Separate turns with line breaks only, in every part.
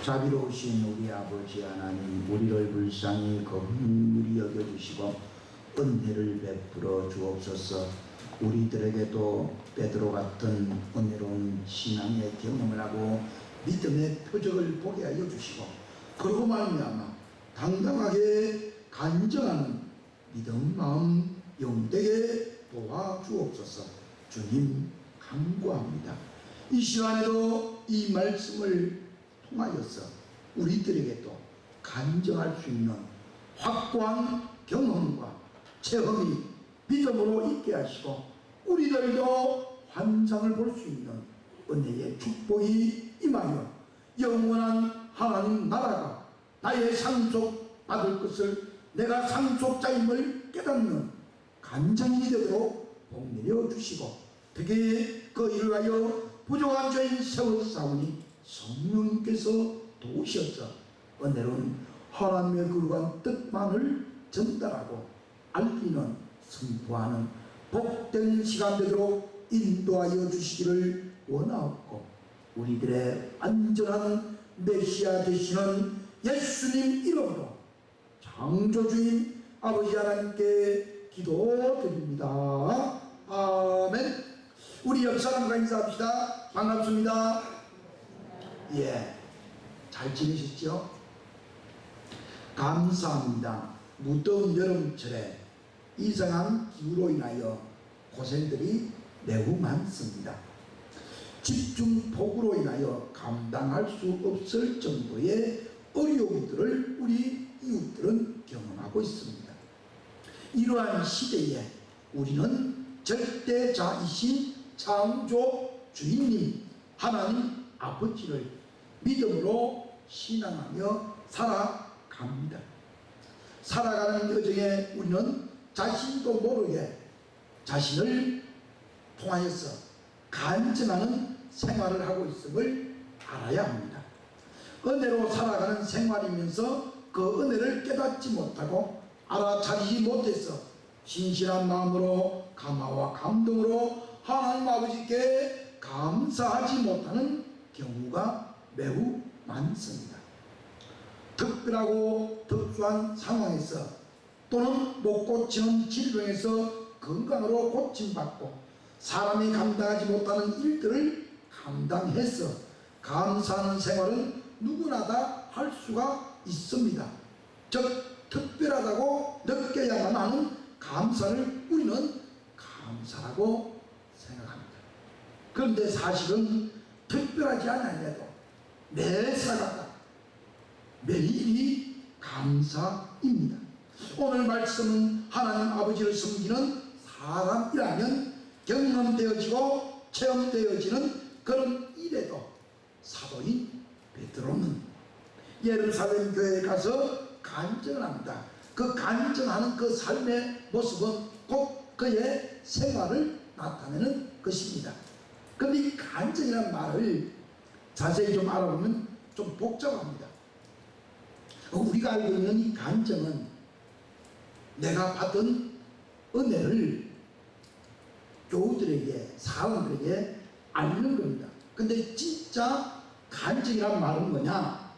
자비로우신 우리 아버지 하나님, 우리를 불쌍히 긍휼히 여겨주시고 은혜를 베풀어 주옵소서. 우리들에게도 베드로 같은 은혜로운 신앙의 경험을 하고 믿음의 표적을 보게 하여 주시고, 그러고 말미암아 당당하게 간증하는 믿음 마음 영되게 도와 주옵소서. 주님 간구합니다. 이 시간에도 이 말씀을 통하여서 우리들에게도 간증할 수 있는 확고한 경험과 체험이 믿음으로 있게 하시고, 우리들도 환상을 볼 수 있는 은혜의 축복이 임하여 영원한 하나님 나라가 나의 상속받을 것을 내가 상속자임을 깨닫는 간증이 되도록 복내려 주시고, 특히 그 일을 하여 부족한 죄인 세웠사오니 성령님께서 도우셔서 은혜로운 하나님의 거룩한 뜻만을 전달하고 알리는 선포하는 복된 시간 되도록 인도하여 주시기를 원하옵고, 우리들의 안전한 메시아 되시는 예수님 이름으로 창조주인 아버지 하나님께 기도드립니다. 아멘. 우리 옆 사람과 인사합시다. 반갑습니다. 예, 잘 지내셨죠? 감사합니다. 무더운 여름철에 이상한 기후로 인하여 고생들이 매우 많습니다. 집중폭우로 인하여 감당할 수 없을 정도의 어려움들을 우리 이웃들은 경험하고 있습니다. 이러한 시대에 우리는 절대자이신 창조 주인님 하나님 아버지를 믿음으로 신앙하며 살아갑니다. 살아가는 여정에 우리는 자신도 모르게 자신을 통하여서 간증하는 생활을 하고 있음을 알아야 합니다. 은혜로 살아가는 생활이면서 그 은혜를 깨닫지 못하고 알아차리지 못해서 신실한 마음으로 감화와 감동으로 하나님 아버지께 감사하지 못하는 경우가 매우 많습니다. 특별하고 특수한 상황에서 또는 못 고치는 질병에서 건강으로 고침받고 사람이 감당하지 못하는 일들을 감당해서 감사하는 생활은 누구나 다 할 수가 있습니다. 즉 특별하다고 느껴야만 하는 감사를 우리는 감사라고 생각합니다. 그런데 사실은 특별하지 않아도 매사가 매일이 감사입니다. 오늘 말씀은 하나님 아버지를 섬기는 사람이라면 경험되어지고 체험되어지는 그런 일에도 사도인 베드로는 예루살렘 교회에 가서 간증을 합니다. 그 간증하는 그 삶의 모습은 곧 그의 생활을 나타내는 것입니다. 그런데 이 간증이라는 말을 자세히 좀 알아보면 좀 복잡합니다. 우리가 알고 있는 이 간증은 내가 받은 은혜를 교우들에게, 사람들에게 알리는 겁니다. 근데 진짜 간증이란 말은 뭐냐?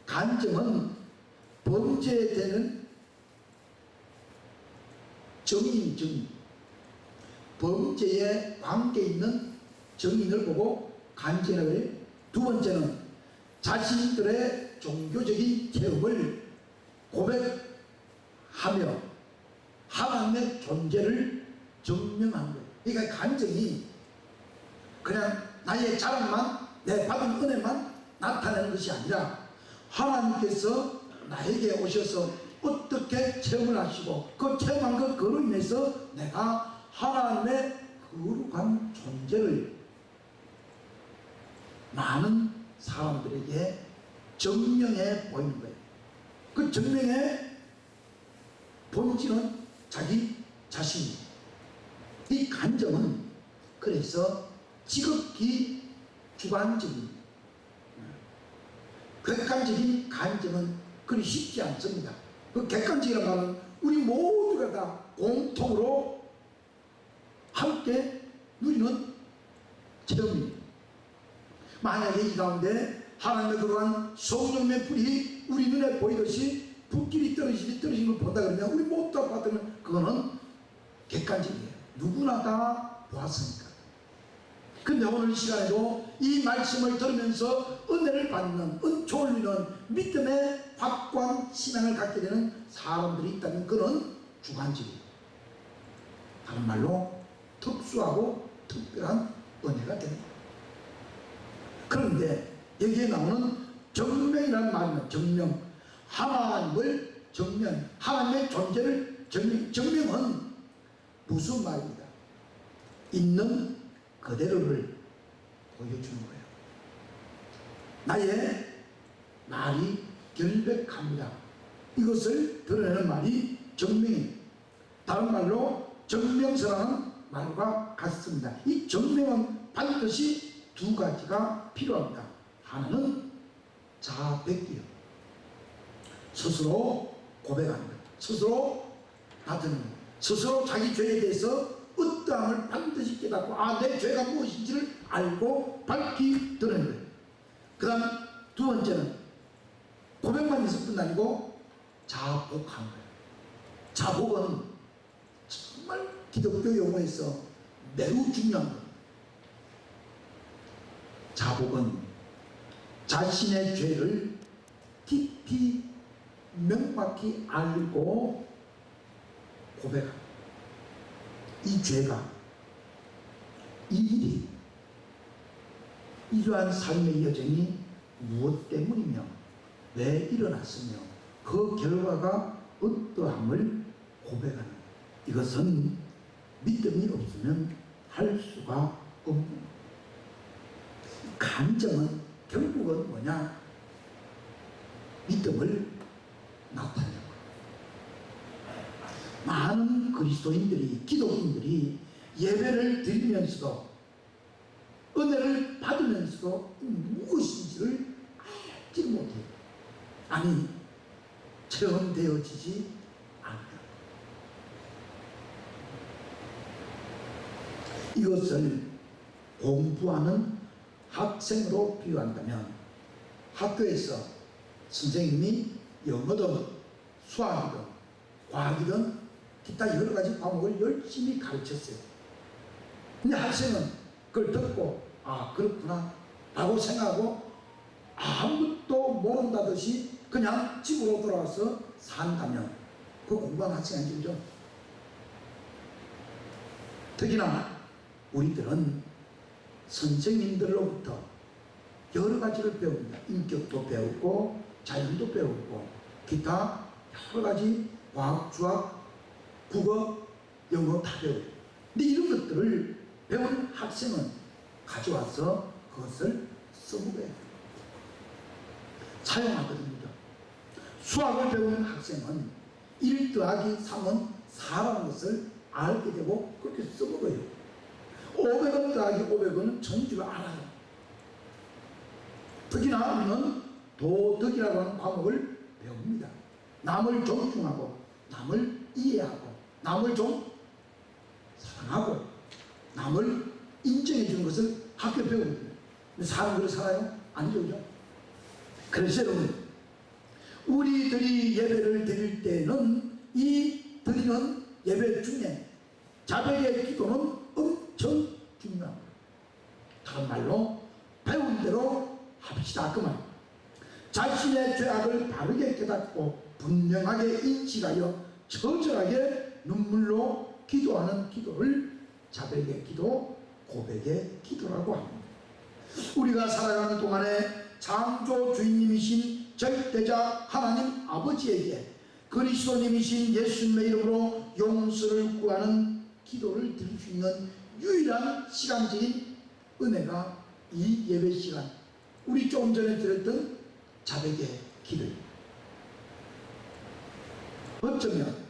간증은 범죄되는 증인, 범죄에 관계 있는 증인을 보고 간증이라고 해요. 두 번째는 자신들의 종교적인 체험을 고백하며 하나님의 존재를 증명하는 거예요. 그러니까 간증이 그냥 나의 자랑만, 내 받은 은혜만 나타내는 것이 아니라 하나님께서 나에게 오셔서 어떻게 체험을 하시고 그 체험한 그로 인해서 내가 하나님의 거룩한 존재를 많은 사람들에게 증명해 보이는 거예요. 그 증명의 본질은 자기 자신입니다. 이 간증은 그래서 지극히 주관적입니다. 객관적인 간증은 그리 쉽지 않습니다. 그 객관적이라는 말은 우리 모두가 다 공통으로 함께 누리는 체험입니다. 만약에 이 가운데 하나님의 그러한 성령의 불이 우리 눈에 보이듯이 불길이 떨어지는 걸 본다 그러면 우리 모두 다 받으면 그거는 객관적이에요. 누구나 다 보았으니까. 근데 오늘 시간에도 이 말씀을 들으면서 은혜를 받는, 은총을 누리는 믿음의 확고한 신앙을 갖게 되는 사람들이 있다면 그는 주관적이에요. 다른 말로 특수하고 특별한 은혜가 됩니다. 그런데 여기에 나오는 정명이라는 말은 정명, 하나님을 정명, 하나님의 존재를 정명은 무슨 말입니다. 있는 그대로를 보여주는 거예요. 나의 말이 결백합니다. 이것을 드러내는 말이 정명입니다. 다른 말로 정명서라는 말과 같습니다. 이 정명은 반드시 두 가지가 필요합니다. 하나는 자백이요. 스스로 고백하는 것, 스스로 받드는 것, 스스로 자기 죄에 대해서 어떠함을 반드시 깨닫고 내 죄가 무엇인지를 알고 밝히 드러내는 거예요. 그 다음 두 번째는 고백만 있을 뿐 아니고 자복한 거예요. 자복은 정말 기독교 용어에서 매우 중요한 거예요. 자복은 자신의 죄를 깊이 명확히 알고 고백합니다. 이 죄가, 이 일이, 이러한 삶의 여정이 무엇 때문이며 왜 일어났으며 그 결과가 어떠함을 고백하는 것. 이것은 믿음이 없으면 할 수가 없는 것. 감정은 결국은 뭐냐? 믿음을 나타내는 거예요. 많은 그리스도인들이, 기독인들이 예배를 드리면서도 은혜를 받으면서도 무엇인지를 알지 못해요. 아니, 체험되어지지 않아요. 이것을 공부하는 학생으로 비유한다면 학교에서 선생님이 영어든 수학이든 과학이든 기타 여러 가지 과목을 열심히 가르쳤어요. 근데 학생은 그걸 듣고 그렇구나 라고 생각하고 아무것도 모른다듯이 그냥 집으로 돌아와서 산다면 그 공부한 학생이 아니죠. 특히나 우리들은 선생님들로부터 여러 가지를 배웁니다. 인격도 배우고 자연도 배우고 기타 여러 가지 과학, 수학, 국어, 영어 다 배워요. 근데 이런 것들을 배운 학생은 가져와서 그것을 써먹어야 돼요. 사용하거든요. 수학을 배우는 학생은 1 더하기 3은 4라는 것을 알게 되고 그렇게 써먹어요. 500원 더하기 500원은 정주를 알아요. 특히나 우리는 도덕이라고 하는 과목을 배웁니다. 남을 존중하고 남을 이해하고 남을 좀 사랑하고 남을 인정해 주는 것을 학교 배우거든요. 근데 사람 그렇게 살아요? 아니죠. 그죠? 그래서 여러분, 우리들이 예배를 드릴 때는 이 드리는 예배 중에 자백의 기도는 엄청 중요합니다. 다른 말로 배운 대로 합시다 그 말. 자신의 죄악을 바르게 깨닫고 분명하게 인식하여 처절하게 눈물로 기도하는 기도를 자백의 기도, 고백의 기도라고 합니다. 우리가 살아가는 동안에 창조 주인님이신 절대자 하나님 아버지에게 그리스도님이신 예수님의 이름으로 용서를 구하는 기도를 드릴 수 있는 유일한 시간적인 은혜가 이 예배 시간, 우리 조금 전에 드렸던 자백의 기도입니다. 어쩌면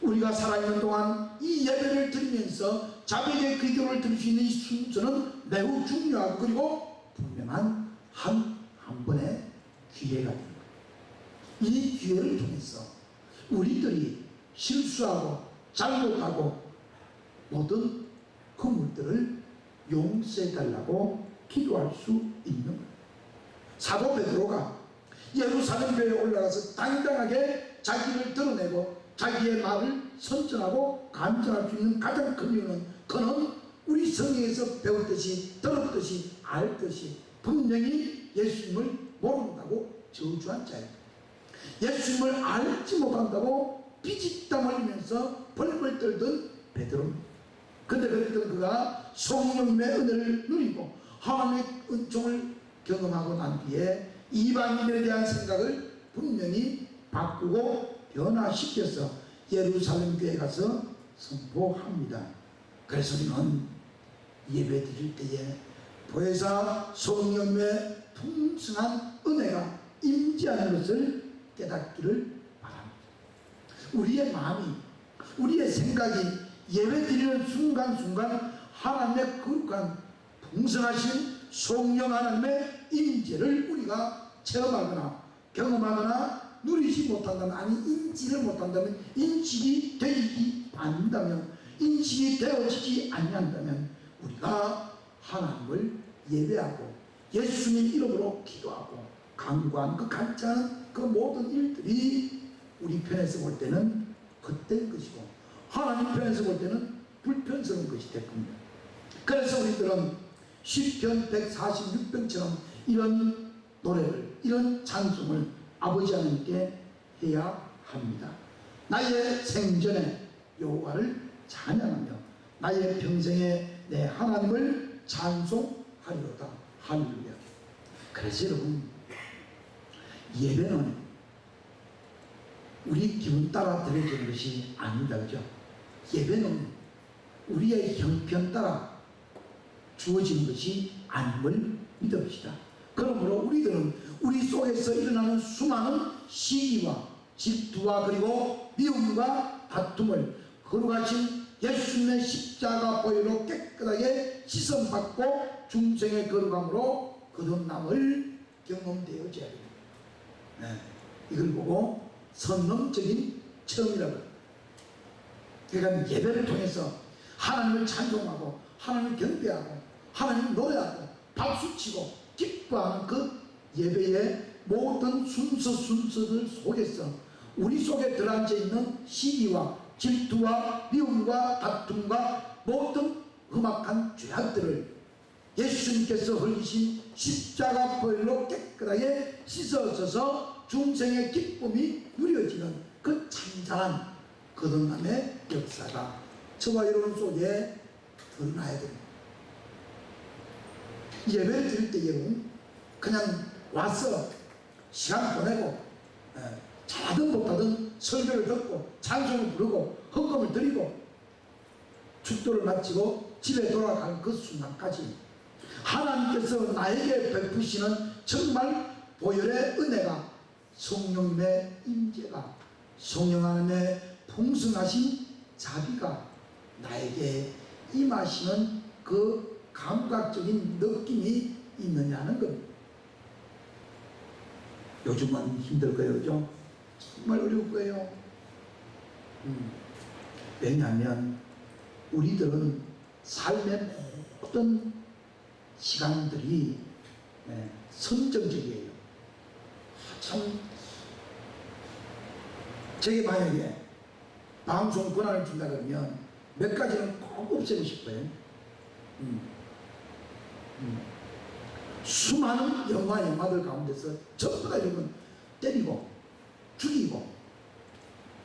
우리가 살아있는 동안 이 예배를 드리면서 자백의 기도를 드릴 수 있는 이 순서는 매우 중요하고 그리고 분명한 한 번의 기회가 됩니다. 이 기회를 통해서 우리들이 실수하고 잘못하고 모든 그물들을 용서해달라고 기도할 수 있는 거예요. 사도 베드로가 예루살렘 교회에 올라가서 당당하게 자기를 드러내고 자기의 말을 선전하고 간증할 수 있는 가장 큰 이유는 그는 우리 성경에서 배웠듯이 들었듯이 알듯이 분명히 예수님을 모른다고 저주한 자입니다. 예수님을 알지 못한다고 비집담 흘리면서 벌벌 떨던 베드로입니다. 근데 그랬던 그가 성령님의 은혜를 누리고 하나님의 은총을 경험하고 난 뒤에 이방인들에 대한 생각을 분명히 바꾸고 변화시켜서 예루살렘 교회에 가서 선포합니다. 그래서 우리는 예배 드릴 때에 보혜사 성령의 풍성한 은혜가 임재하는 것을 깨닫기를 바랍니다. 우리의 마음이, 우리의 생각이 예배 드리는 순간순간 하나님의 거룩한 풍성하신 성령 하나님의 임재를 우리가 체험하거나 경험하거나 누리지 못한다면, 아니 인지를 못한다면, 인식이 되지 않는다면, 인식이 되어지지 않는다면 우리가 하나님을 예배하고 예수님 이름으로 기도하고 간구한 그 간절한 그 모든 일들이 우리 편에서 볼 때는 헛된 것이고 하나님 편에서 볼 때는 불편스러운 것이 될 겁니다. 그래서 우리들은 시편 146편처럼 이런 노래를, 이런 찬송을 아버지 하나님께 해야 합니다. 나의 생전에 여호와를 찬양하며 나의 평생에 내 하나님을 찬송하리로다. 할렐루야. 그래서 여러분, 예배는 우리 기분 따라 드려지는 것이 아닙니다. 그죠? 예배는 우리의 형편 따라 주어지는 것이 아님을 믿읍시다. 그러므로 우리들은 우리 속에서 일어나는 수많은 시기와 질투와 그리고 미움과 다툼을 거룩하신 예수님의 십자가 보혈로 깨끗하게 씻음받고 중생의 거룩함으로 거듭남을 경험되어져야 됩니다. 네. 이걸 보고 선언적인 체험이라고 합니다. 그러니까 예배를 통해서 하나님을 찬송하고 하나님을 경배하고 하나님을 노래하고 박수치고 기뻐하는 그 예배의 모든 순서들 속에서 우리 속에 들어앉아 있는 시기와 질투와 미움과 다툼과 모든 험악한 죄악들을 예수님께서 흘리신 십자가 보혈로 깨끗하게 씻어져서 중생의 기쁨이 누려지는 그 찬잔한 거듭남의 역사가 저와 여러분 속에 드러나야 됩니다. 예배를 드릴 때 여러분 그냥 와서 시간 보내고 잘하든 못하든 설교를 듣고 찬송을 부르고 헌금을 드리고 축도를 마치고 집에 돌아가는 그 순간까지 하나님께서 나에게 베푸시는 정말 보혈의 은혜가, 성령님의 임재가, 성령 하나님의 풍성하신 자비가 나에게 임하시는 그 감각적인 느낌이 있느냐는 겁니다. 요즘은 힘들 거예요. 그죠? 정말 어려울 거예요. 왜냐하면 우리들은 삶의 모든 시간들이 선정적이에요. 참, 제게 만약에 방송 권한을 준다 그러면 몇 가지는 꼭 없애고 싶어요. 수많은 영화들 가운데서 전부 다 이러면 때리고 죽이고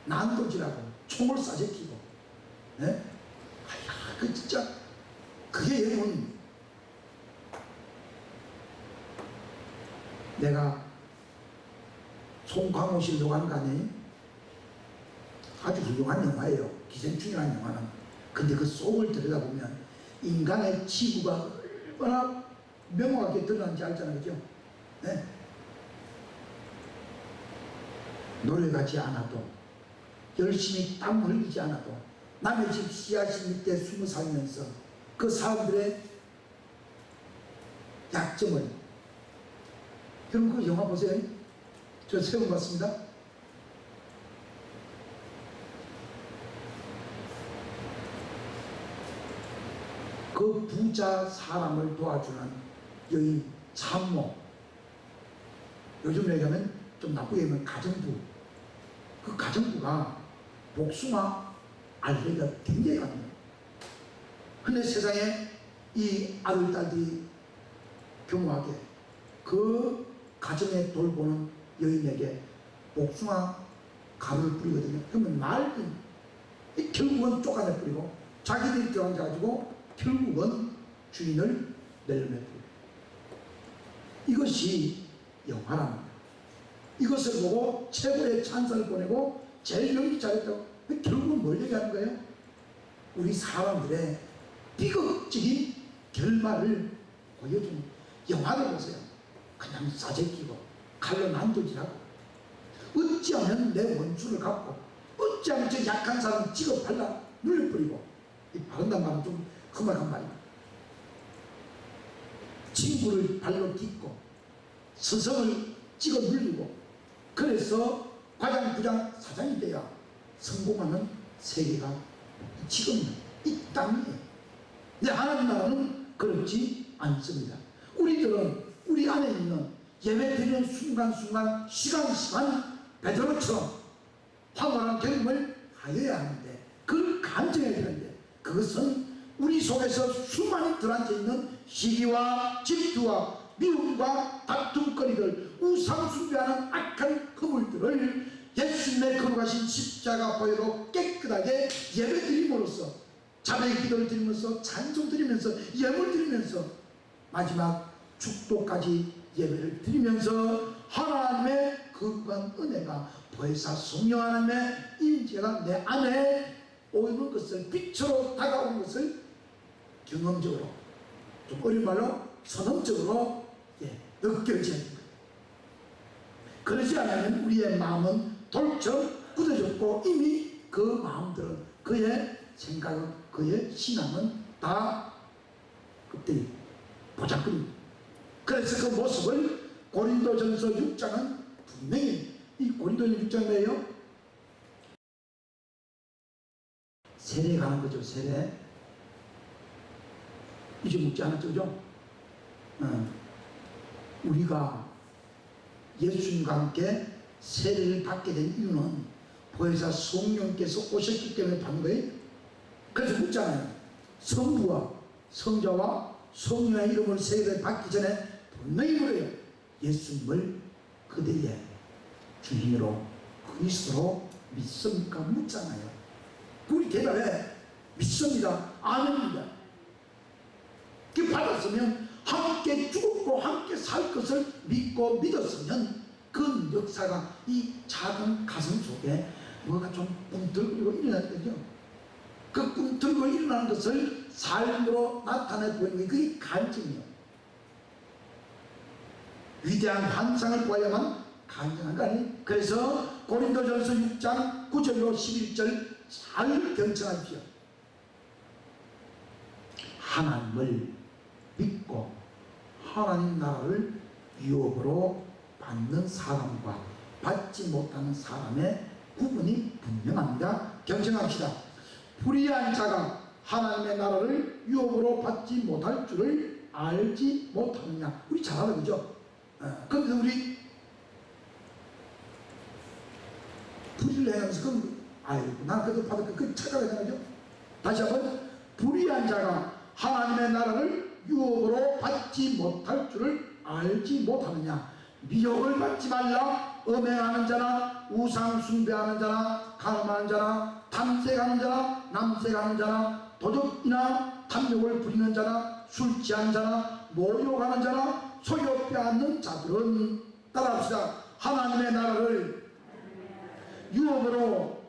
난도질하고 총을 쏴제키고 그 진짜 그게 여러분, 내가 송강호 씨 녹아는 거 아니에요? 아주 훌륭한 영화예요. 기생충이라는 영화는. 근데 그 속을 들여다보면 인간의 치부가 얼마나 명확하게 드러난지 알잖아요. 그죠? 네? 노력하지 않아도, 열심히 땀 흘리지 않아도, 남의 집 씨앗이 밑에 숨어 살면서 그 사람들의 약점을, 여러분 그 영화 보세요. 저 세번 봤습니다. 그 부자 사람을 도와주는 여인 참모, 요즘 얘기하면 좀 나쁘게 하면 가정부. 그 가정부가 복숭아 알레르기가 굉장히 강해요. 근데 세상에 이 아들, 딸들이 교묘하게 그 가정에 돌보는 여인에게 복숭아 가루를 뿌리거든요. 그러면 말린 결국은 쪼가내 뿌리고 자기들이 들어가가지고 결국은 주인을 내려내 뿌리고. 이것이 영화랍니다. 이것을 보고 최고의 찬사를 보내고 제일 연기 잘했다고. 결국은 뭘 얘기하는 거예요? 우리 사람들의 비극적인 결말을 보여주는 영화를 보세요. 그냥 사재끼고 칼로 난도질하고 어찌하면 내 원수를 갚고 어찌하면 저 약한 사람 찍어 발라 눌려버리고. 이 바른단 말은 좀 험악한 말입니다. 친구를 발로 딛고 스승을 찍어 눌리고. 그래서 과장, 부장, 사장이 돼야 성공하는 세계가 지금 이 땅이에요. 근데 하나님 나라는 그렇지 않습니다. 우리들은 우리 안에 있는 예배 드리는 순간순간 시간 베드로처럼 황홀한 경험을 하여야 하는데, 그걸 간증해야 되는데, 그것은 우리 속에서 수많이 들어앉아있는 시기와 질투와 미움과 다툼거리들, 우상숭배하는 악한 그물들을 예수님의 거룩하신 십자가 보혈로 깨끗하게 예배드림으로써, 자매의 기도를 드리면서 찬송 드리면서 예물 드리면서 마지막 축도까지 예배를 드리면서 하나님의 거룩한 은혜가 보혜사 성령 하나님의 임재가 내 안에 오는 것을, 빛으로 다가오는 것을 경험적으로, 좀 어려운 말로 선언적으로 느껴져야 됩니다. 그러지 않으면 우리의 마음은 돌처럼 굳어졌고 이미 그 마음들은, 그의 생각은, 그의 신앙은 다 그때 보자꾸입니다. 그래서 그 모습을 고린도전서 6장은 분명히, 이 고린도전서 6장은 뭐예요? 세례 가는 거죠. 세례 잊어먹지 않았죠, 그죠? 우리가 예수님과 함께 세례를 받게 된 이유는 보혜사 성령께서 오셨기 때문에 받는 거예요. 그래서 묻잖아요. 성부와 성자와 성령의 이름을 세례를 받기 전에 분명히 물어요. 예수님을 그대의 주인으로 그리스도로 믿습니까? 묻잖아요. 우리 대답해. 믿습니다. 아멘입니다. 그 받았으면 함께 죽었고 함께 살 것을 믿고 믿었으면 그 역사가 이 작은 가슴 속에 뭐가 좀 꿈틀거리고 일어날 거죠. 그 꿈틀거리고 일어나는 것을 삶으로 나타내 보이는 게 그게 간증이에요. 위대한 환상을 보아야만 가능한 거 아니에요? 그래서 고린도전서 6장 9절로 11절 잘 경청하십시오. 하나님을 믿고 하나님 나라를 유업으로 받는 사람과 받지 못하는 사람의 구분이 분명합니다. 경청합시다. 불의한 자가 하나님의 나라를 유업으로 받지 못할 줄을 알지 못하느냐. 우리 잘 알아요, 그죠? 그런데 우리 불의를 행하면서 그럼 아이고 난 그래도 받을 그 착각을 하죠. 다시 한번, 불의한 자가 하나님의 나라를 유업으로 받지 못할 줄을 알지 못하느냐. 미혹을 받지 말라. 음행하는 자나 우상 숭배하는 자나 가늠하는 자나 탐색하는 자나 남색하는 자나 도둑이나 탐욕을 부리는 자나 술 취한 자나 모욕하는 자나 소유 빼앗는 자들은, 따라합시다. 하나님의 나라를 유업으로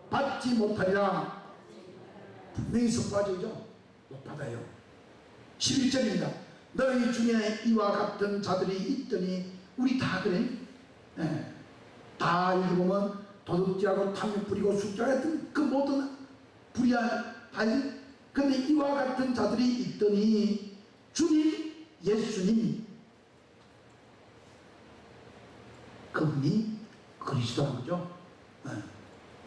받지 못하리라. 분명히 선포하죠. 못 받아요. 11절입니다. 너희 중에 이와 같은 자들이 있더니, 우리 다 그래. 다 읽어보면 도둑질하고 탐욕 부리고 숫자 같은 그 모든 불의한 하지. 근데 이와 같은 자들이 있더니 주님 예수님, 그분이 그리스도라는 거죠.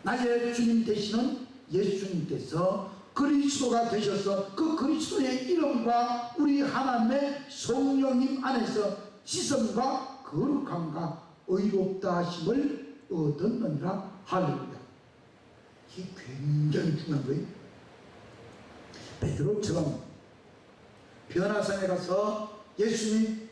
나의 주님 되시는 예수님께서 그리스도가 되셔서 그 그리스도의 이름과 우리 하나님의 성령님 안에서 지성과 거룩함과 의롭다 하심을 얻었느니라. 할렐루야. 이게 굉장히 중요한 거예요. 베드로처럼 변화산에 가서 예수님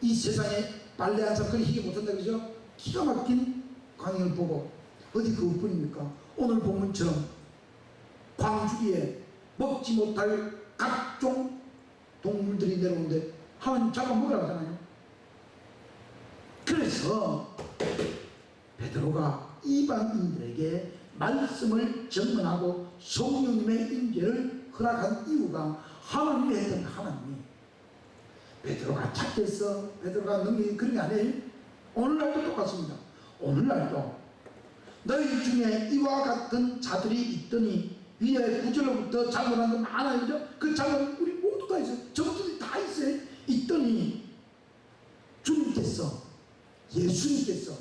이 세상에 빨래 한 사건이 희게 못한다 그러죠. 기가 막힌 광경을 보고 어디 그것뿐입니까? 오늘 본문처럼 광주리에 먹지 못할 각종 동물들이 내려오는데 하나님 잡아먹으라고 하잖아요. 그래서 베드로가 이방인들에게 말씀을 전문하고 성령님의 임재를 허락한 이유가 하나님이 했던 하나님이 베드로가 착해서 베드로가 능력이 그런 게 아니에요. 오늘날도 똑같습니다. 오늘날도 너희 중에 이와 같은 자들이 있더니 위에 구절로부터 잘못한 건 많아요. 그죠? 그 잘못은 우리 모두 다 있어요. 저것들이 다 있어요. 있더니 주님께서 예수님께서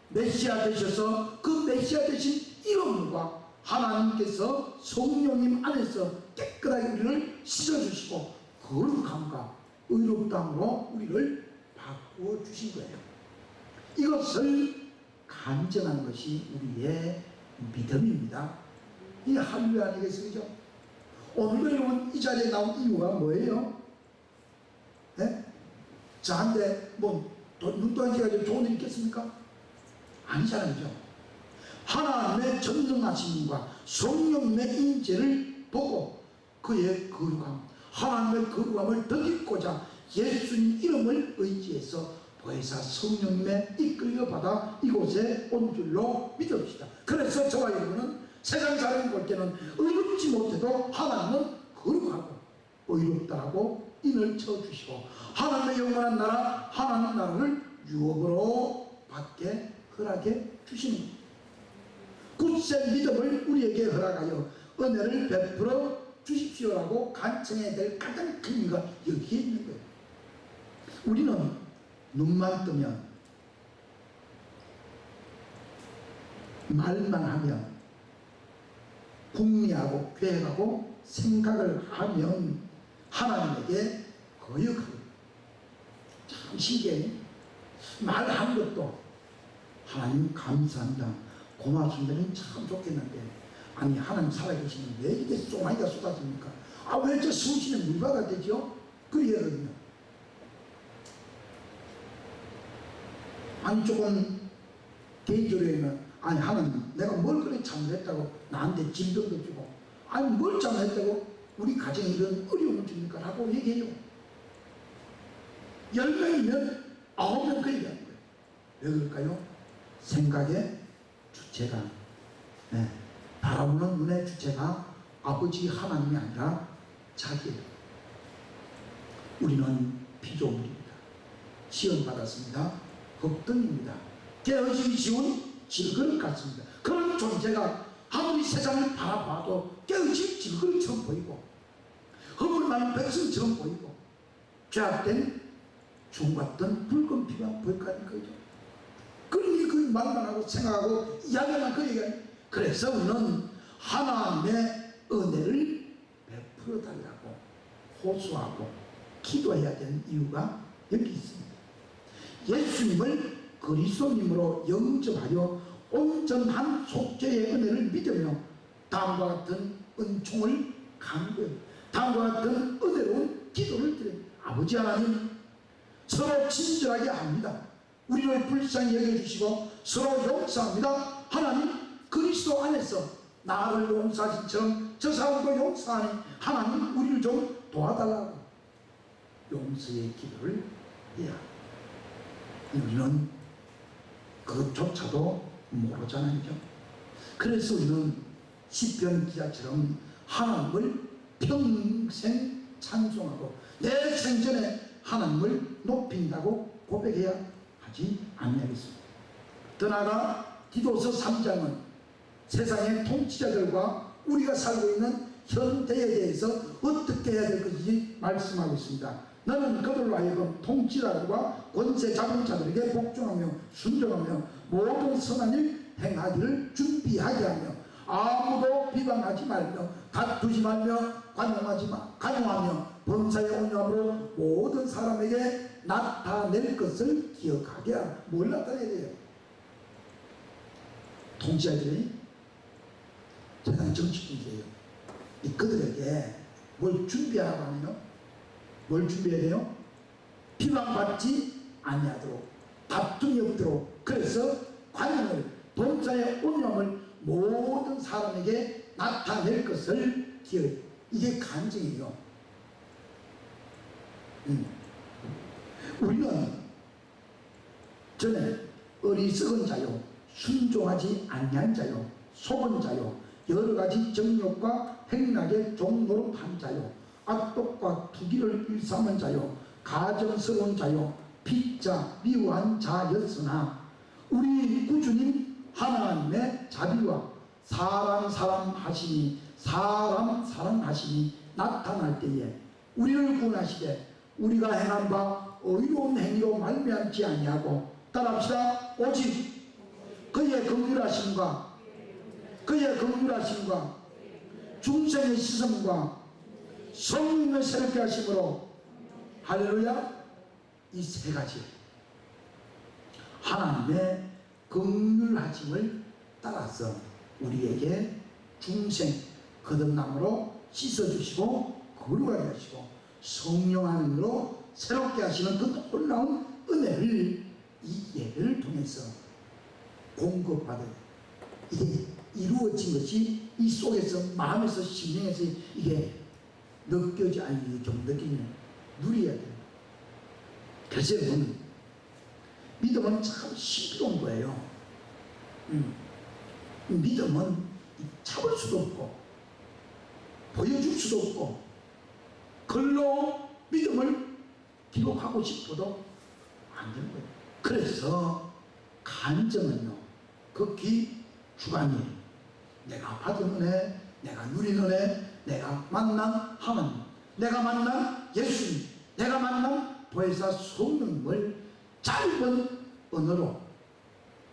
메시아 되셔서 그 메시아 되신 이름과 하나님께서 성령님 안에서 깨끗하게 우리를 씻어주시고 거룩함과 의롭다함으로 우리를 바꾸어 주신 거예요. 이것을 간증하는 것이 우리의 믿음입니다. 이 할렐루야 아니겠습니까? 오늘 여러분 이 자리에 나온 이유가 뭐예요? 네? 저한테 눈도 안 지가 좋은 일 있겠습니까? 아니잖아요. 그죠? 하나님의 전능하심과 성령님의 인재를 보고 그의 거룩함, 하나님의 거룩함을 덧입고자 예수님 이름을 의지해서 보혜사 성령님의 이끌려 받아 이곳에 온 줄로 믿읍시다. 그래서 저와 여러분은 세상 사람이 볼 때는 의롭지 못해도 하나님은 거룩하고 의롭다라고 인을 쳐주시고 하나님의 영원한 나라, 하나님 나라를 유업으로 받게 허락해 주시는 겁니다. 굳센 믿음을 우리에게 허락하여 은혜를 베풀어 주십시오라고 간청해야 될 가장 큰 이유가 여기에 있는 거예요. 우리는 눈만 뜨면 말만 하면 궁리하고 계획하고 생각을 하면 하나님에게 거역하고 참 신기해요. 말하는 것도 하나님 감사합니다, 고맙습니다는 참 좋겠는데 아니 하나님 살아계시면 왜 이렇게 쏘마이가 쏟아집니까? 아 왜 저 성신에 물받아 되죠? 그래야거든요. 아니 조금 개인적으로 아니 하나님 내가 뭘 그래 잘못했다고 나한테 진병도 주고 아니 뭘 잘못했다고 우리 가정에 이런 어려움을 줍니까? 라고 얘기해요. 10명이면 9명 그 얘기하는 거예요. 왜 그럴까요? 생각의 주체가 바라보는 눈의 주체가 아버지 하나님이 아니라 자기예요. 우리는 피조물입니다. 시험받았습니다. 흙등입니다. 깨어지기 쉬운 질그릇 같습니다. 그런 존재가 아무리 세상을 바라봐도 깨어진 질그릇처럼 보이고 허물 많은 백성처럼 보이고 죄악된 중 같은 붉은 피가 보일 거 아닙니까? 그러니 그 말만 하고 생각하고 이야기만 그 얘기하니 그래서 우리는 하나님의 은혜를 베풀어 달라고 호소하고 기도해야 되는 이유가 여기 있습니다. 예수님을 그리스도님으로 영접하여 온전한 속죄의 은혜를 믿으며 다음과 같은 은총을 간구해요. 다음과 같은 은혜로운 기도를 드려요. 아버지 하나님 서로 친절하게 합니다. 우리를 불쌍히 여겨주시고 서로 용서합니다. 하나님 그리스도 안에서 나를 용서하신처럼 저 사람도 용서하니 하나님 우리를 좀 도와달라고 용서의 기도를 해야 합니다. 우리는 그것조차도 모르잖아요. 그래서 우리는 시편 기자처럼 하나님을 평생 찬송하고 내 생전에 하나님을 높인다고 고백해야 하지 않냐겠습니다. 더 나아가 디도서 3장은 세상의 통치자들과 우리가 살고 있는 현대에 대해서 어떻게 해야 될 것인지 말씀하고 있습니다. 너는 그들로 하여금 통치자들과 권세 잡은 자들에게 복종하며 순종하며 모든 선한 일 행하기를 준비하게 하며 아무도 비방하지 말며 다투지 말며 관용하며 범사에 온유함으로 모든 사람에게 나타낼 것을 기억하게 하라. 뭘 나타내야 돼요? 통치자들이 세상 정치인이에요. 그들에게 뭘 준비하라고 하면요? 뭘 준비해야 돼요? 비방받지 아니하도록, 다툼이 없도록, 그래서 관용을, 범사의 온유함을 모든 사람에게 나타낼 것을 기억해요. 이게 간증이에요. 우리는 전에 어리석은 자요, 순종하지 아니한 자요, 속은 자요, 여러가지 정욕과 행락의 종노릇한 자요, 악독과 투기를 일삼은 자요, 가정스러운 자요, 빚자 미워한 자였으나 우리 구주님 하나님의 자비와 사람 사랑하심이 나타날 때에 우리를 구원하시되 우리가 행한 바 의로운 행위로 말미암지 아니하고, 따라합시다. 오직 그의 긍휼하심과 중생의 시선과 성령의 새롭게 하심으로, 할렐루야, 이 세 가지 하나님의 긍휼하심을 따라서 우리에게 중생 거듭남으로 씻어주시고 거룩하게 하시고 성령 안으로 새롭게 하시는 그 놀라운 은혜를 이 예배를 통해서 공급받은, 이게 이루어진 것이 이 속에서, 마음에서, 심령에서 이게 느껴지, 아니 좀 느끼면 누려야 돼요. 그래서 여러분, 믿음은 참 신비로운 거예요. 믿음은 잡을 수도 없고 보여줄 수도 없고 글로 믿음을 기록하고 싶어도 안 되는 거예요. 그래서 간증은요, 극히 주관이에요. 내가 받은 은혜, 내가 누린 은혜, 내가 만난 하나님, 내가 만난 예수님, 내가 만난 보혜사 성령님을 짧은 언어로,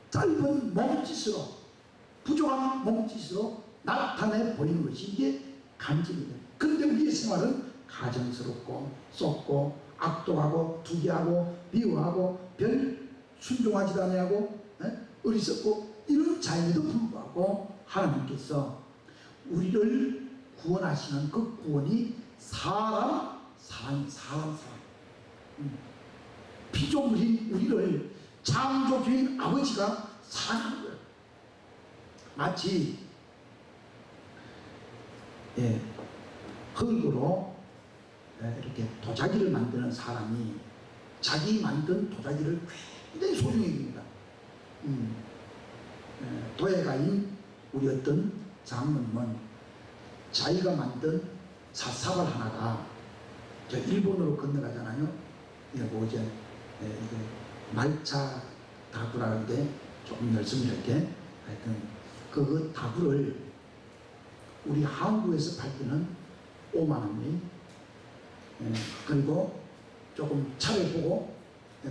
짧은 몸짓으로, 부족한 몸짓으로 나타내 보이는 것이 이게 간증이에요. 그런데 우리의 생활은 가정스럽고 썩고 악독하고 투기하고 미워하고 별 순종하지도 아니하고 어리석고 이런 자임에도 불구하고 하나님께서 우리를 구원하시는 그 구원이 사람 피조물인 우리를 창조주인 아버지가 사랑하는 거예요. 마치 흙으로 이렇게 도자기를 만드는 사람이 자기 만든 도자기를 굉장히 소중히 여깁니다. 도예가인 우리 어떤 장모님은 자기가 만든 삿삽을 하나가, 저 일본으로 건너가잖아요. 이거 뭐죠? 이게 말차 다구라는데 조금 열심히할게. 하여튼 그 다구를 우리 한국에서 팔 때는 5만 원이, 그리고 조금 차를 보고,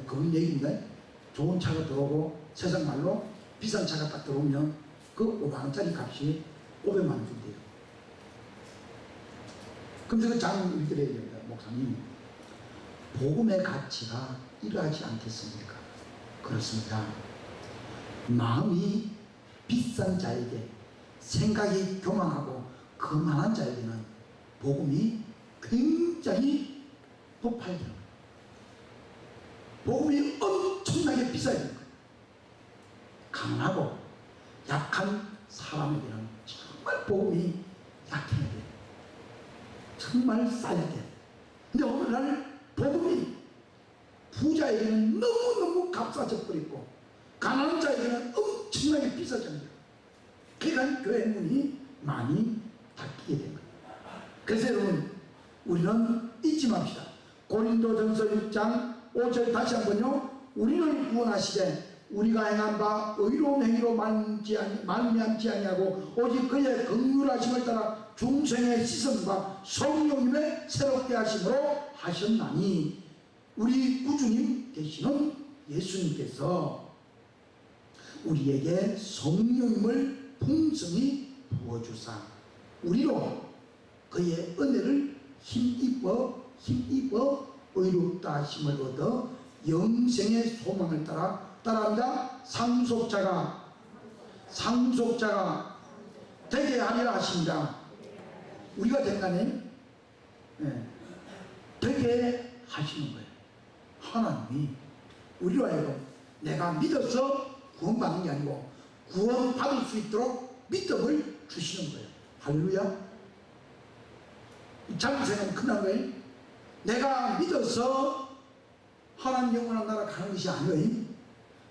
그건 얘기인데, 좋은 차가 들어오고 세상 말로 비싼 차가 딱 들어오면 그 5만 원짜리 값이 500만 원 준대요. 그럼 그 장은 이렇게 돼야 됩니다. 목사님, 복음의 가치가 이러하지 않겠습니까? 그렇습니다. 마음이 비싼 자에게, 생각이 교만하고 거만한 자에게는 복음이 굉장히 높아야 돼요. 복음이 엄청나게 비싸야 돼요. 강하고 약한 사람에게는 정말 복음이 약해야 돼요. 정말 싸야 돼요. 근데 오늘날 복음이 부자에게는 너무너무 값싸져 버리고 가난한 자에게는 엄청나게 비싸집니다. 그러니까 교회 문이 많이 닫히게 된 거예요. 그래서 여러분, 우리는 잊지 맙시다. 고린도전서 6장 5절 다시 한번요. 우리를 구원하시되 우리가 행한 바 의로운 행위로 말미암지 아니하고 오직 그의 긍휼하심을 따라 중생의 시선과 성령님의 새롭게 하심으로 하셨나니, 우리 구주님 되시는 예수님께서 우리에게 성령님을 풍성히 부어주사 우리로 그의 은혜를 힘입어 의롭다 하심을 얻어 영생의 소망을 따라합니다. 상속자가 되게 하리라 하십니다. 우리가 된다네. 되게 하시는 거예요. 하나님이 우리로 하여금 내가 믿어서 구원받는 게 아니고 구원받을 수 있도록 믿음을 주시는 거예요. 할렐루야. 잘못 생각하면 큰일 난 거예요. 내가 믿어서 하나님 영원한 나라 가는 것이 아니에요.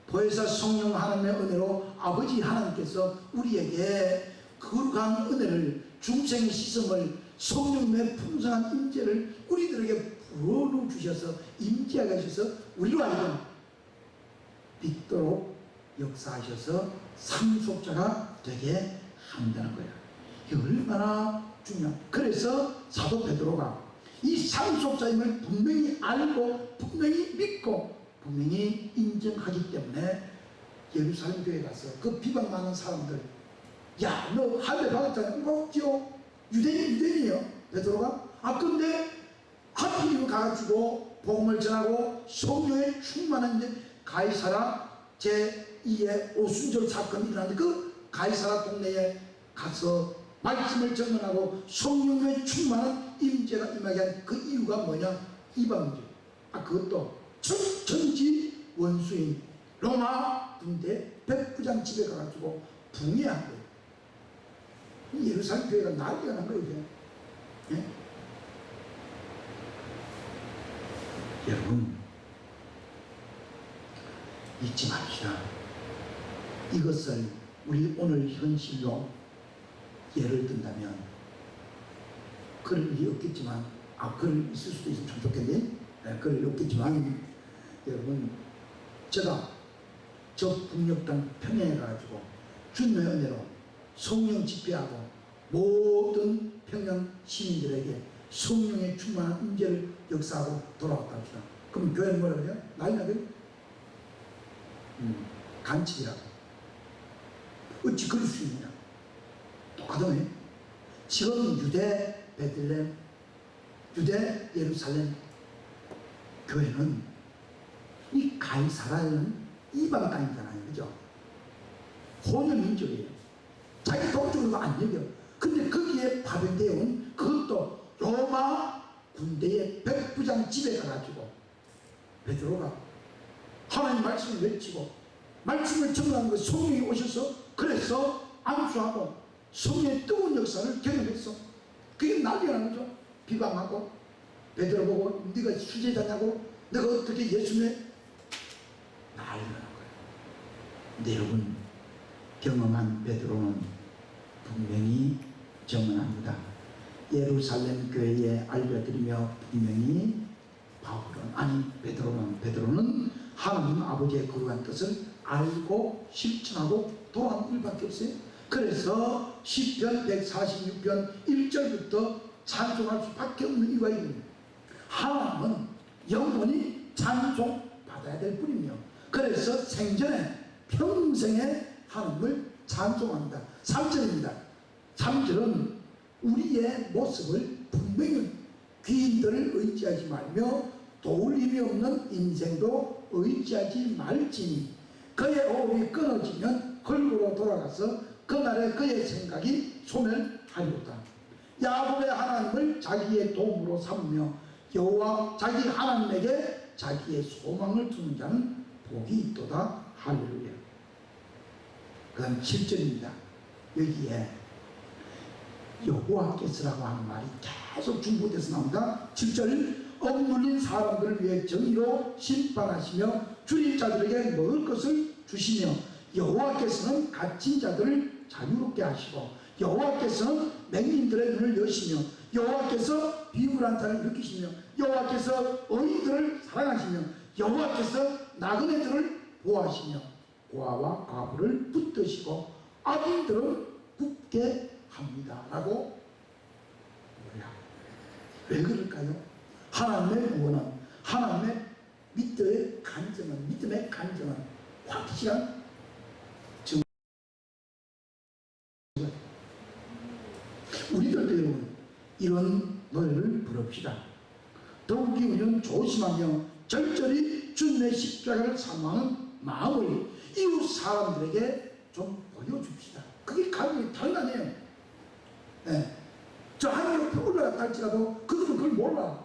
보혜사 성령 하나님의 은혜로 아버지 하나님께서 우리에게 거룩한 은혜를, 중생의 시선을, 성령의 풍성한 임재를 우리들에게 불어넣어 주셔서 임재하게 하셔서 우리로 하여금 믿도록 역사하셔서 상속자가 되게 한다는 거예요. 이게 얼마나 중요한. 그래서 사도 베드로가 이 상속자임을 분명히 알고 분명히 믿고 분명히 인정하기 때문에 예루살렘 교회에 가서 그 비방하는 사람들, 야, 너 할례 받았잖아. 먹지요. 유대인이에요, 베드로가. 근데 하필이면 가가지고 복음을 전하고 성령에 충만한 가이사라 제2의 오순절 사건이 일어났는데 그 가이사라 동네에 가서 말씀을 전언하고 성령에 충만한 임재가 임하게 한 그 이유가 뭐냐? 이방인들. 그것도 천지 원수인 로마 군대 백부장 집에 가가지고 붕해한 거예요. 예루살렘 교회가 난리가 난 거예요. 예? 여러분, 잊지 맙시다. 이것을 우리 오늘 현실로 예를 든다면, 그럴 일이 없겠지만, 그럴 있을 수도 있으면 참 좋겠네. 그럴 일 없겠지만, 여러분, 제가 저 북녘땅 평양에 가가지고 주님의 은혜로 성령 집회하고 모든 평양 시민들에게 성령의 충만한 임재를 역사하고 돌아왔다 합시다. 그럼 교회는 뭐라 그래요? 난리 나요? 간칙이라고. 어찌 그럴 수 있느냐? 똑같네. 지금 유대 베들레헴, 유대 예루살렘 교회는 이 가이사라는 이방 땅이잖아요. 그죠? 혼혈민족이에요. 자기 동족으로도 안 여겨. 근데 거기에 파병되어 온 그것도 로마 군대의 백부장 집에 가가지고 베드로가 하나님 말씀을 외치고 말씀을 전하는 것, 성령이 오셔서 그래서 안수하고 성령의 뜨거운 역사를 경험했어. 그게 난리가 나는 거죠. 비방하고 베드로 보고 네가 수제자냐고, 내가 어떻게 예수님의 난리가 난 거예요. 근데 여러분, 경험한 베드로는 분명히 증언합니다. 예루살렘 교회에 알려드리며 분명히 베드로는 하나님 아버지의 거룩한 뜻을 알고 실천하고 돌아온 일밖에 없어요. 그래서 시편 146편 1절부터 찬송할 수밖에 없는 이유가 있습니다. 하나님은 영원히 찬송받아야 될 뿐이며, 그래서 생전에 평생에 하나님을 찬송합니다. 3절입니다. 3절은 우리의 모습을 분명히 귀인들을 의지하지 말며 도울 힘이 없는 인생도 의지하지 말지니 그의 호흡이 끊어지면 흙으로 돌아가서 그날에 그의 생각이 소멸하리로다. 야곱의 하나님을 자기의 도움으로 삼으며 여호와 자기 하나님에게 자기의 소망을 두는 자는 복이 있도다. 할렐루야. 그다음 7절입니다. 여기에 여호와께서라고 하는 말이 계속 중복돼서 나온다. 7절, 억눌린 사람들을 위해 정의로 심판하시며 줄인 자들에게 먹을 것을 주시며 여호와께서는 갇힌 자들을 자유롭게 하시고 여호와께서는 맹인들의 눈을 여시며 여호와께서 비굴한 자를 일으키시며 여호와께서 의인들을 사랑하시며 여호와께서 나그네들을 보호하시며 고아와 과부를 붙드시고 악인들을 굳게 합니다. 라고 왜 그럴까요? 하나님의 구원은, 하나님의 믿음의 간증은 확실한 증거. 우리들도 여러분 이런 노래를 부릅시다. 더욱이 부디 우리는 조심하며 절절히 주님의 십자가를 사모하는 마음을 이웃 사람들에게 좀 보여줍시다. 그게 가격이 당연해요. 예. 저 하늘 높이 올라갔다 할지라도 그들은 그걸 몰라.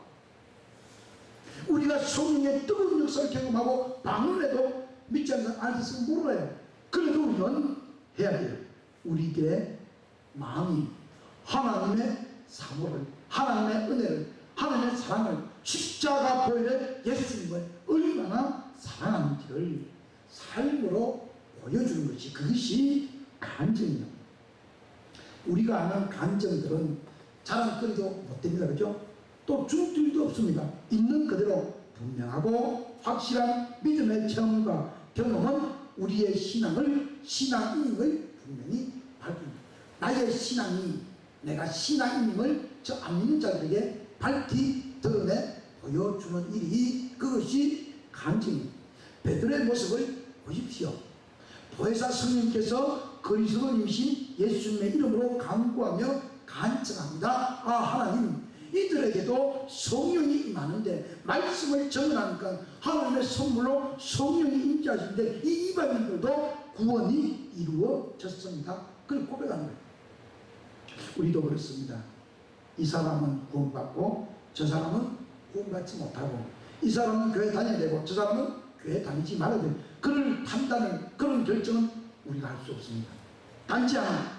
우리가 성령의 뜨거운 역사를 경험하고 방언해도 믿지 않는 안에서 몰라요. 그래도 우리는 해야 돼요. 우리의 마음이 하나님의 사모를, 하나님의 은혜를, 하나님의 사랑을, 십자가 보혈의 예수님을 얼마나 사랑하는지를 삶으로 보여주는 것이, 그것이 간증이에요. 우리가 아는 간증들은 자랑거리도 못됩니다. 그죠? 또 중들도 없습니다. 있는 그대로 분명하고 확실한 믿음의 체험과 경험은 우리의 신앙임을 분명히 밝힙니다. 나의 신앙이, 내가 신앙임을 저 안 믿는 자들에게 밝히 드러내 보여주는 일이, 그것이 간증입니다. 베드로의 모습을 보십시오. 보혜사 성령께서 그리스도님이신 예수님의 이름으로 간구하며 간증합니다. 아, 하나님, 이들에게도 성령이 임하는데 말씀을 전하니까 하나님의 선물로 성령이 임재하시는데 이 이방인들도 구원이 이루어졌습니다. 그걸 고백하는 거예요. 우리도 그렇습니다. 이 사람은 구원받고 저 사람은 구원받지 못하고, 이 사람은 교회 다녀야 되고 저 사람은 교회 다니지 말아야 되고, 그런 판단을, 그런 결정은 우리가 할 수 없습니다. 단지 하나,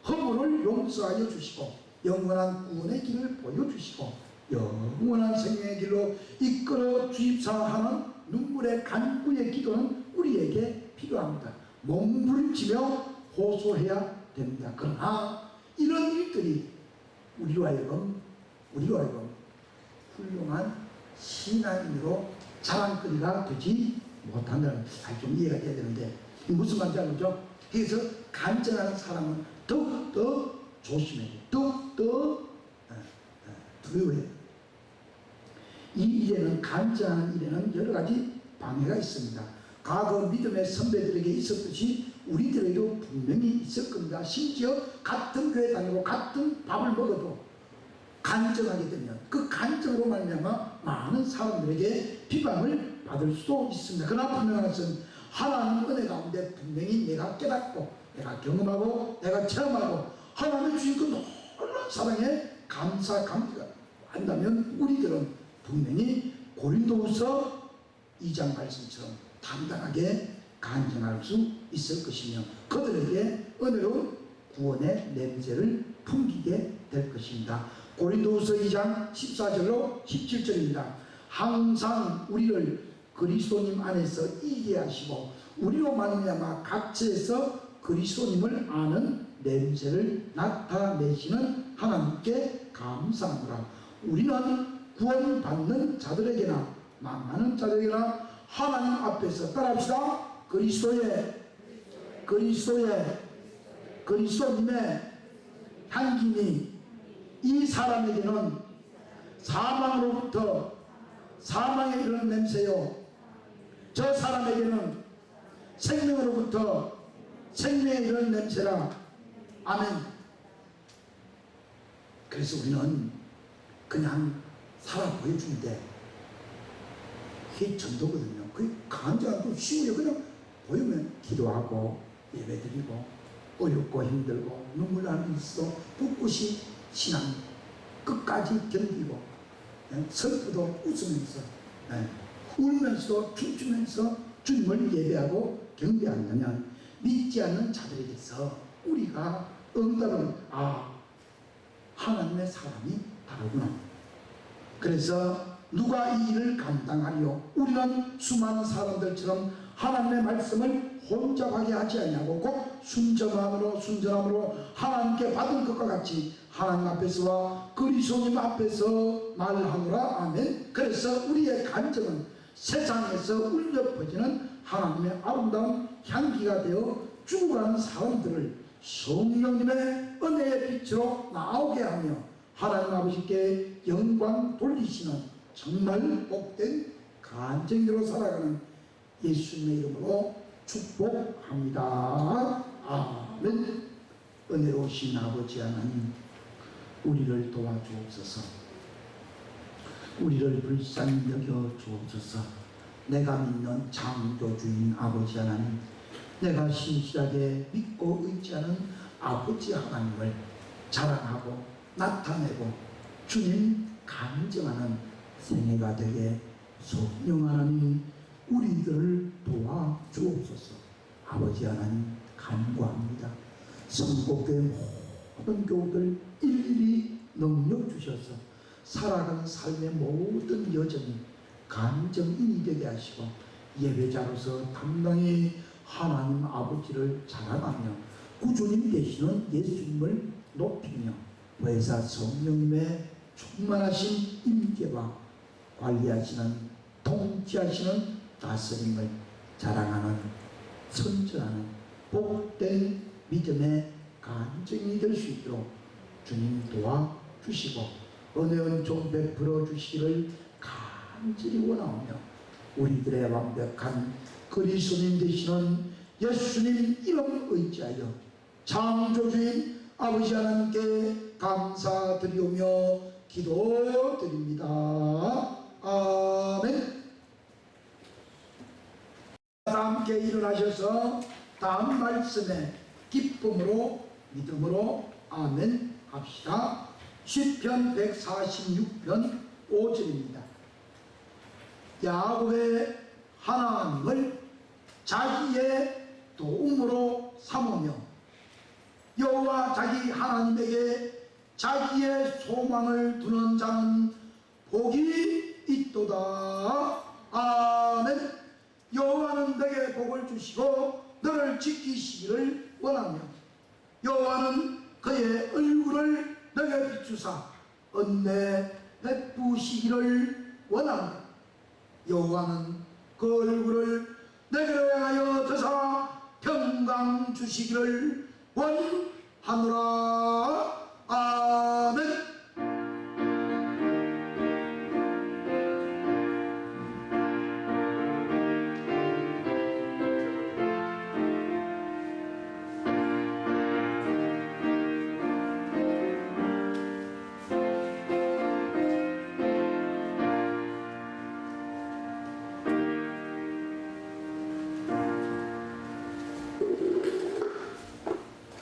허물을 용서하여 주시고 영원한 구원의 길을 보여주시고 영원한 생명의 길로 이끌어 주십사 하는 눈물의 간구의 기도는 우리에게 필요합니다. 몸부림치며 호소해야 됩니다. 그러나 이런 일들이 우리로 하여금 훌륭한 신앙인으로 자랑거리가 되지 못한다는, 좀 이해가 돼야 되는데 무슨 말인지 알죠? 그래서 간증하는 사람은 더욱더 조심해야 돼요. 더욱더 두려워해요. 이 일에는, 간증하는 일에는 여러 가지 방해가 있습니다. 과거 믿음의 선배들에게 있었듯이 우리들에게도 분명히 있을 겁니다. 심지어 같은 교회 다니고 같은 밥을 먹어도 간증하게 되면 그 간증으로 말미암아 많은 사람들에게 비방을 받을 수도 있습니다. 그러나 분명한 것은 하나님 은혜 가운데 분명히 내가 깨닫고 내가 경험하고 내가 체험하고 하나님의 주신 그 놀라운 사랑에 감사가 한다면 우리들은 분명히 고린도후서 2장 말씀처럼 당당하게 간증할 수 있을 것이며 그들에게 은혜로운 구원의 냄새를 풍기게 될 것입니다. 고린도후서 2장 14절로 17절입니다. 항상 우리를 그리스도님 안에서 이기게 하시고 우리로 말미암아 각처에서 그리스도님을 아는 냄새를 나타내시는 하나님께 감사하노라. 우리는 구원받는 자들에게나 망하는 자들에게나 하나님 앞에서 따라합시다. 그리스도님의 향기니 이 사람에게는 사망으로부터 사망에 이르는 냄새요, 저 사람에게는 생명으로부터 생명에 이르는 냄새라. 아멘. 그래서 우리는 그냥 살아 보여주는데 그게 전도거든요. 그게 강하지 않고 쉬워요. 그냥 보이면 기도하고 예배드리고 어렵고 힘들고 눈물 나는 있어 꿋꿋이 신앙 끝까지 견디고 슬프도 웃으면서 울면서도 춤추면서 주님을 예배하고 경배한다면 믿지 않는 자들에게서 우리가 응답을 하나님의 사람이 다르구나. 그래서 누가 이 일을 감당하리요? 우리는 수많은 사람들처럼 하나님의 말씀을 혼잡하게 하지 아니하고 곧 순전함으로 하나님께 받은 것과 같이 하나님 앞에서와 그리스도님 앞에서 말하노라. 아멘. 그래서 우리의 간증은 세상에서 울려 퍼지는 하나님의 아름다운 향기가 되어 죽어가는 사람들을 성령님의 은혜의 빛으로 나오게 하며 하나님 아버지께 영광 돌리시는 정말 복된 간증으로 살아가는 예수님의 이름으로 축복합니다. 아멘. 은혜로우신 아버지 하나님, 우리를 도와주옵소서. 우리를 불쌍히 여겨 주옵소서. 내가 믿는 창조주인 아버지 하나님, 내가 신실하게 믿고 의지하는 아버지 하나님을 자랑하고 나타내고 주님 간증하는 생애가 되게 성령 하나님 우리들을 도와 주옵소서. 아버지 하나님 간구합니다. 성복교회 모든 교우들 일일이 능력 주셔서 살아가는 삶의 모든 여정이 간증인이 되게 하시고 예배자로서 당당히 하나님 아버지를 자랑하며 구주님 되시는 예수님을 높이며 보혜사 성령님의 충만하신 임재와 관리하시는 통치하시는 다스림을 자랑하는 선전하는 복된 믿음의 간증이 될 수 있도록 주님 도와주시고 은혜 은총 베풀어 주시기를 간절히 원하오며 우리들의 완벽한 그리스도님 되시는 예수님 이름 의지하여 창조주인 아버지 하나님께 감사드리오며 기도드립니다. 아멘. 함께 일어나셔서 다음 말씀에 기쁨으로 믿음으로 아멘 합시다. 시편 146편 5절입니다. 야곱의 하나님을 자기의 도움으로 삼으며 여호와 자기 하나님에게 자기의 소망을 두는 자는 복이 있도다. 아멘. 여호와는 내게 복을 주시고 너를 지키시기를 원하며 여호와는 그의 얼굴을 내게 비추사 은혜 베푸시기를 원하며 여호와는 그 얼굴을 내게로 향하여 드사 평강 주시기를 원하노라.